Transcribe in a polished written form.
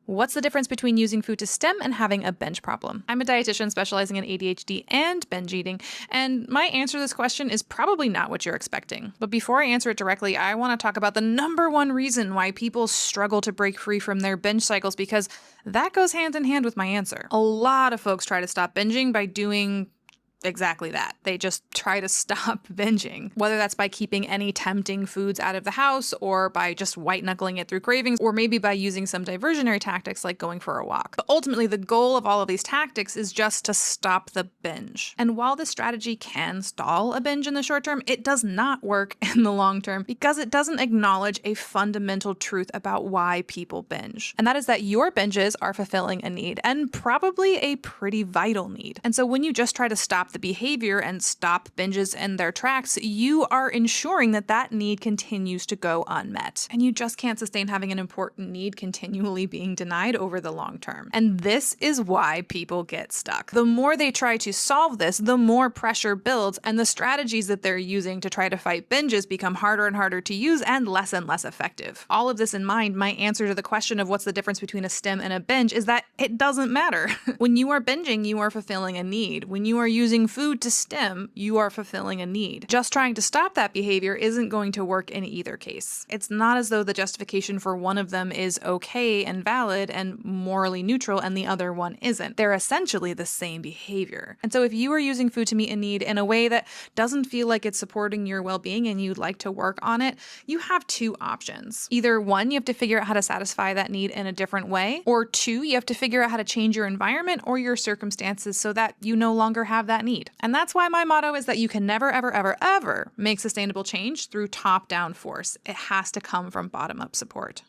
What's the difference between using food to stim and having a binge problem? I'm a dietitian specializing in ADHD and binge eating, and my answer to this question is probably not what you're expecting. But before I answer it directly, I want to talk about the number one reason why people struggle to break free from their binge cycles, because that goes hand in hand with my answer. A lot of folks try to stop binging by doing exactly that. They just try to stop binging, whether that's by keeping any tempting foods out of the house, or by just white knuckling it through cravings, or maybe by using some diversionary tactics like going for a walk. But ultimately, the goal of all of these tactics is just to stop the binge. And while this strategy can stall a binge in the short term, it does not work in the long term because it doesn't acknowledge a fundamental truth about why people binge. And that is that your binges are fulfilling a need, and probably a pretty vital need. And so when you just try to stop the behavior and stop binges in their tracks, you are ensuring that that need continues to go unmet. And you just can't sustain having an important need continually being denied over the long term. And this is why people get stuck. The more they try to solve this, the more pressure builds, and the strategies that they're using to try to fight binges become harder and harder to use and less effective. All of this in mind, my answer to the question of what's the difference between a stim and a binge is that it doesn't matter. When you are binging, you are fulfilling a need. When you are using food to stim, you are fulfilling a need. Just trying to stop that behavior isn't going to work in either case. It's not as though the justification for one of them is okay and valid and morally neutral and the other one isn't. They're essentially the same behavior. And so if you are using food to meet a need in a way that doesn't feel like it's supporting your well-being and you'd like to work on it, you have two options. Either one, you have to figure out how to satisfy that need in a different way, or two, you have to figure out how to change your environment or your circumstances so that you no longer have that need. And that's why my motto is that you can never, ever make sustainable change through top-down force. It has to come from bottom-up support.